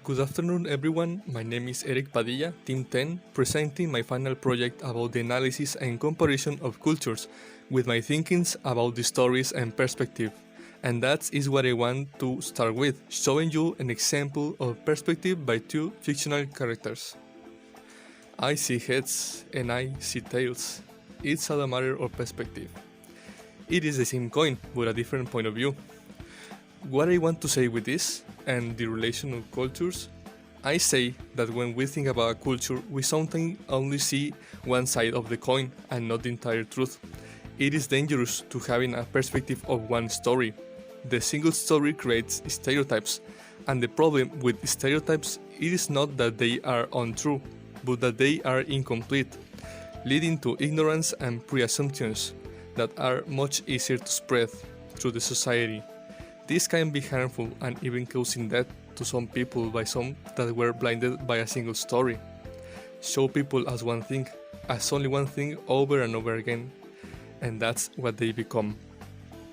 Good afternoon, everyone. My name is Erick Padilla, Team 10, presenting my final project about the analysis and comparison of cultures with my thinkings about the stories and perspective. And that is what I want to start with, showing you an example of perspective by two fictional characters. I see heads and I see tails. It's all a matter of perspective. It is the same coin, but a different point of view. What I want to say with this, and the relation of cultures, I say that when we think about a culture, we sometimes only see one side of the coin and not the entire truth. It is dangerous to having a perspective of one story. The single story creates stereotypes, and the problem with stereotypes it is not that they are untrue, but that they are incomplete, leading to ignorance and pre-assumptions that are much easier to spread through the society. This can be harmful and even causing death to some people by some that were blinded by a single story. Show people as one thing, as only one thing over and over again, and that's what they become.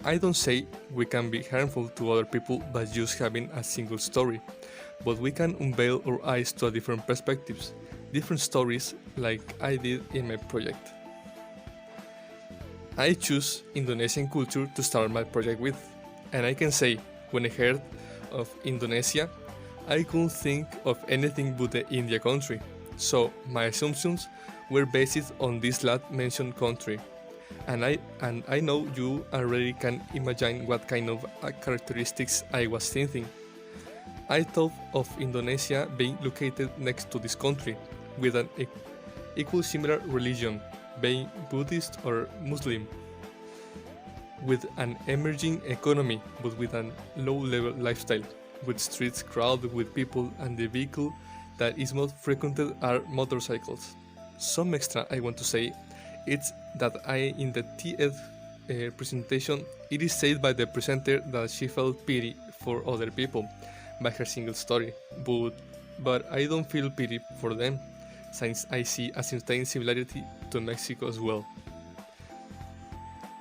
I don't say we can be harmful to other people by just having a single story, but we can unveil our eyes to different perspectives, different stories like I did in my project. I choose Indonesian culture to start my project with. And I can say, when I heard of Indonesia, I couldn't think of anything but the India country. So my assumptions were based on this last mentioned country. And I know you already can imagine what kind of characteristics I was thinking. I thought of Indonesia being located next to this country, with an equal similar religion, being Buddhist or Muslim, with an emerging economy but with a low-level lifestyle, with streets crowded with people and the vehicle that is most frequented are motorcycles. Some extra I want to say, it's that in the TED presentation, it is said by the presenter that she felt pity for other people by her single story, but I don't feel pity for them, since I see a certain similarity to Mexico as well.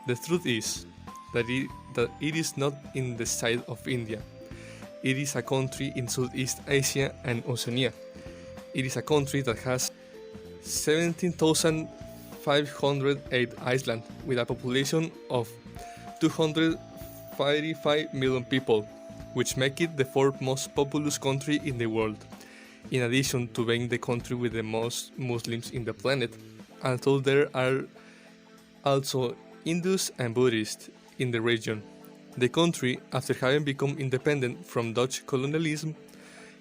The truth is that it is not in the side of India. It is a country in Southeast Asia and Oceania. It is a country that has 17,508 islands with a population of 255 million people, which make it the fourth most populous country in the world, in addition to being the country with the most Muslims in the planet, although there are also Hindus and Buddhists in the region. The country, after having become independent from Dutch colonialism,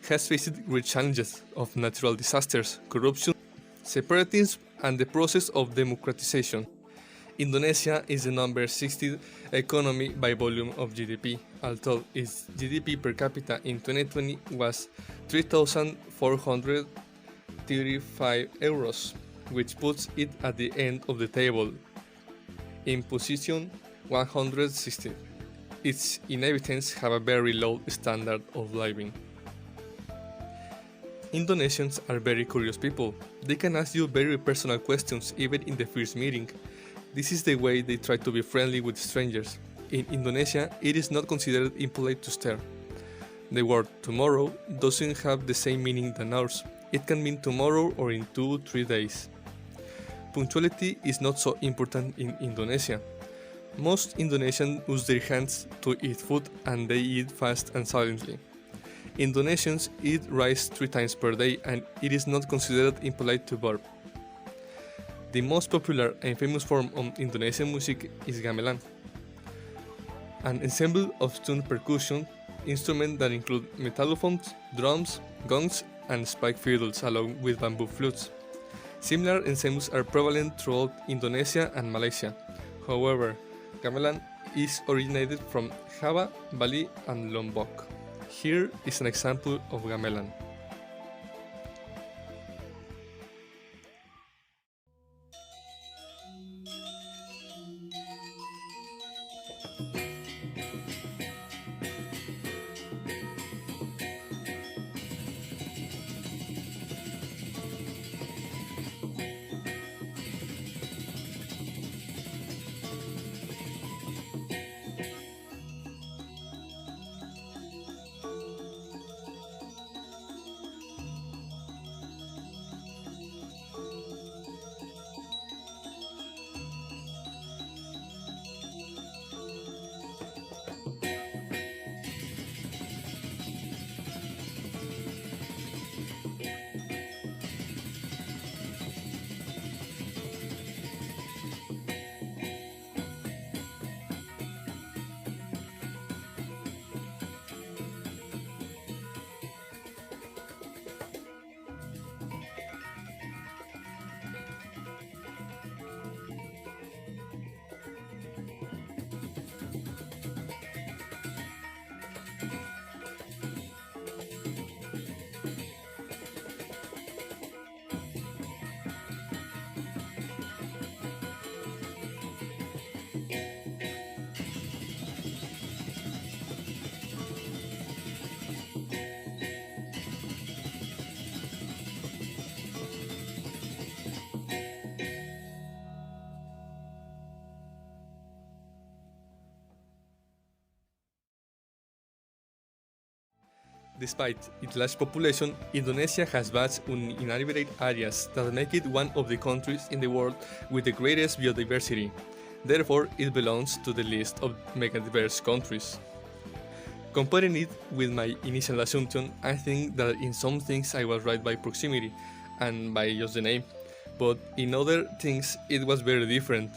has faced great challenges of natural disasters, corruption, separatism, and the process of democratization. Indonesia is the number 60 economy by volume of GDP, although its GDP per capita in 2020 was 3,435 euros, which puts it at the end of the table in position 160. Its inhabitants have a very low standard of living. Indonesians are very curious people. They can ask you very personal questions even in the first meeting. This is the way they try to be friendly with strangers. In Indonesia, it is not considered impolite to stare. The word tomorrow doesn't have the same meaning than ours. It can mean tomorrow or in 2-3 days. Punctuality is not so important in Indonesia. Most Indonesians use their hands to eat food and they eat fast and silently. Indonesians eat rice 3 times per day and it is not considered impolite to burp. The most popular and famous form of Indonesian music is gamelan, an ensemble of tuned percussion instruments that include metallophones, drums, gongs, and spike fiddles along with bamboo flutes. Similar ensembles are prevalent throughout Indonesia and Malaysia. However, gamelan is originated from Java, Bali, and Lombok. Here is an example of gamelan. Despite its large population, Indonesia has vast uninhabited areas that make it one of the countries in the world with the greatest biodiversity. Therefore, it belongs to the list of megadiverse countries. Comparing it with my initial assumption, I think that in some things I was right by proximity and by just the name, but in other things it was very different.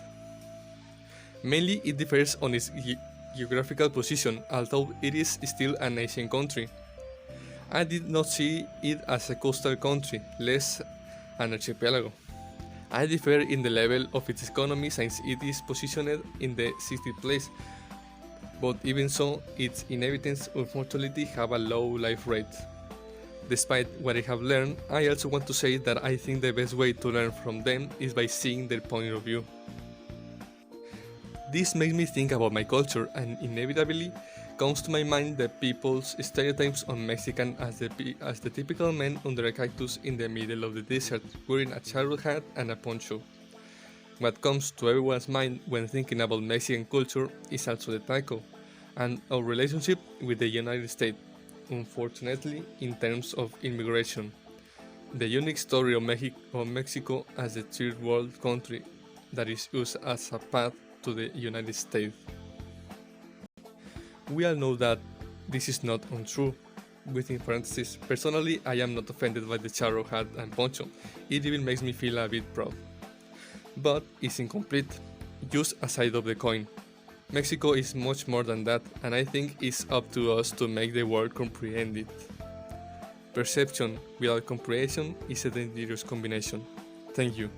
Mainly it differs on its geographical position, although it is still an Asian country. I did not see it as a coastal country, less an archipelago. I differ in the level of its economy since it is positioned in the 60th place, but even so, its inhabitants unfortunately have a low life rate. Despite what I have learned, I also want to say that I think the best way to learn from them is by seeing their point of view. This makes me think about my culture, and inevitably comes to my mind the people's stereotypes on Mexican as the typical man under a cactus in the middle of the desert, wearing a charro hat and a poncho. What comes to everyone's mind when thinking about Mexican culture is also the taco, and our relationship with the United States, unfortunately in terms of immigration. The unique story of Mexico as a third world country that is used as a path to the United States. We all know that this is not untrue. Within parentheses, personally I am not offended by the charro hat and poncho, it even makes me feel a bit proud. But it's incomplete, just a side of the coin. Mexico is much more than that, and I think it's up to us to make the world comprehend it. Perception without comprehension is a dangerous combination. Thank you.